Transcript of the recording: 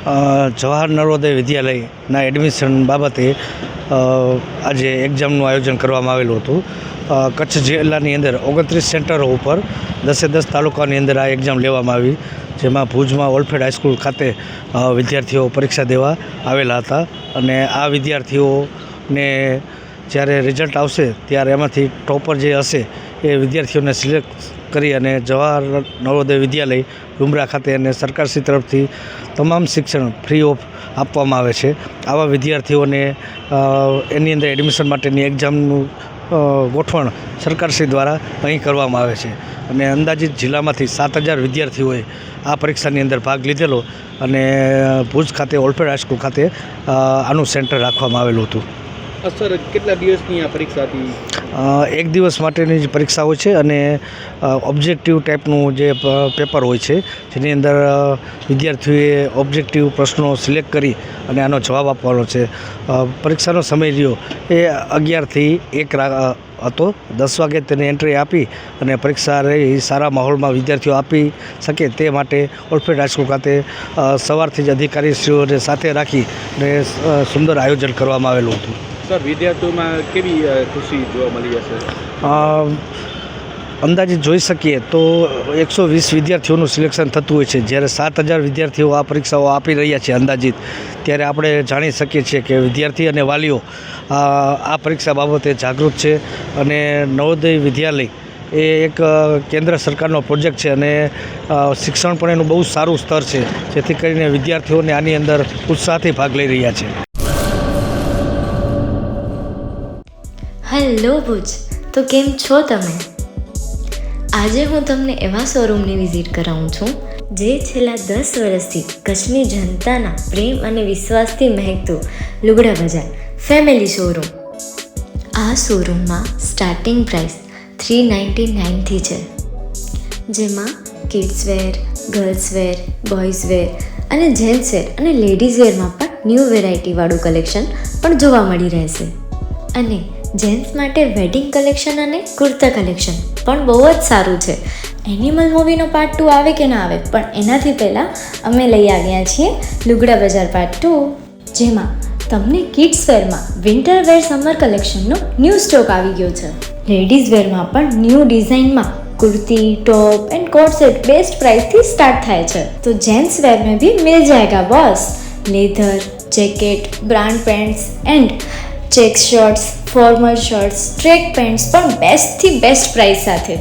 જવાહર નવોદય વિદ્યાલયના એડમિશન બાબતે આજે એક્ઝામનું આયોજન કરવામાં આવેલું હતું. કચ્છ જિલ્લાની અંદર 29 સેન્ટરો ઉપર 10 તાલુકાની અંદર આ એક્ઝામ લેવામાં આવી, જેમાં ભુજમાં ઓલફેડ હાઈસ્કૂલ ખાતે વિદ્યાર્થીઓ પરીક્ષા દેવા આવેલા હતા. અને આ વિદ્યાર્થીઓને જ્યારે રિઝલ્ટ આવશે ત્યારે એમાંથી ટોપર જે હશે એ વિદ્યાર્થીઓને સિલેક્ટ કરી અને જવાહર નવોદય વિદ્યાલય ડુમરા ખાતે અને સરકારશ્રી તરફથી તમામ શિક્ષણ ફ્રી ઓફ આપવામાં આવે છે. આવા વિદ્યાર્થીઓને એની અંદર એડમિશન માટેની એક્ઝામનું ગોઠવણ સરકારશ્રી દ્વારા અહીં કરવામાં આવે છે. અને અંદાજિત જિલ્લામાંથી 7,000 વિદ્યાર્થીઓએ આ પરીક્ષાની અંદર ભાગ લીધેલો અને ભુજ ખાતે ઓલફેડ હાઈસ્કૂલ ખાતે આનું સેન્ટર રાખવામાં આવેલું હતું. સર, કેટલા દિવસની આ પરીક્ષા હતી? એક દિવસ માટેની જે પરીક્ષા હોય છે અને ઓબ્જેક્ટિવ ટાઈપનું જે પેપર હોય છે, જેની અંદર વિદ્યાર્થીઓએ ઓબ્જેક્ટિવ પ્રશ્નો સિલેક્ટ કરી અને આનો જવાબ આપવાનો છે. પરીક્ષાનો સમય રહ્યો એ 11 થી 1 હતો. 10 વાગે તેની એન્ટ્રી આપી અને પરીક્ષા રહી સારા માહોલમાં વિદ્યાર્થીઓ આપી શકે તે માટે ઓલફેડ હાઈસ્કૂલ ખાતે સવારથી જ અધિકારીશ્રીઓને સાથે રાખી અને સુંદર આયોજન કરવામાં આવેલું હતું. સર, વિદ્યાર્થીઓમાં કેવી ખુશી જોવા મળી હશે? અંદાજિત જોઈ શકીએ તો 120 વિદ્યાર્થીઓનું સિલેક્શન થતું હોય છે. જ્યારે 7,000 વિદ્યાર્થીઓ આ પરીક્ષાઓ આપી રહ્યા છે અંદાજિત, ત્યારે આપણે જાણી શકીએ છીએ કે વિદ્યાર્થી અને વાલીઓ આ પરીક્ષા બાબતે જાગૃત છે. અને નવોદય વિદ્યાલય એ એક કેન્દ્ર સરકારનો પ્રોજેક્ટ છે અને શિક્ષણ પણ એનું બહુ સારું સ્તર છે, જેથી કરીને વિદ્યાર્થીઓને આની અંદર ઉત્સાહથી ભાગ લઈ રહ્યા છે. હેલો ભુજ, તો કેમ છો તમે? આજે હું તમને એવા શોરૂમની વિઝિટ કરાવું છું જે છેલ્લા 10 વર્ષથી કચ્છની જનતાના પ્રેમ અને વિશ્વાસથી મહેકતું લુગડા બજાર ફેમિલી શોરૂમ. આ શોરૂમમાં સ્ટાર્ટિંગ પ્રાઇસ 399થી છે, જેમાં kids wear, girls wear, boys wear અને જેન્ટ્સ વેર અને લેડીઝ વેરમાં પણ ન્યૂ વેરાયટીવાળું કલેક્શન પણ જોવા મળી રહેશે. અને જેન્ટ્સ માટે વેડિંગ કલેક્શન અને કુર્તા કલેક્શન પણ બહુ જ સારું છે. એનિમલ મૂવીનો પાર્ટ 2 આવે કે ના આવે, પણ એનાથી પહેલાં અમે લઈ આવ્યા છીએ લુગડા બજાર પાર્ટ 2, જેમાં તમને કિડ્સ વેરમાં વિન્ટર વેર સમર કલેક્શનનો ન્યૂ સ્ટોક આવી ગયો છે. લેડીઝ વેરમાં પણ ન્યૂ ડિઝાઇનમાં kurti, top and coat set best price थी स्टार्ट थाय छे. तो जेंट्स वेर में भी मिल जाएगा boss. Leather, jacket, brand pants and check shirts, formal shirts, track pants पर बेस्ट थी बेस्ट प्राइस साथे.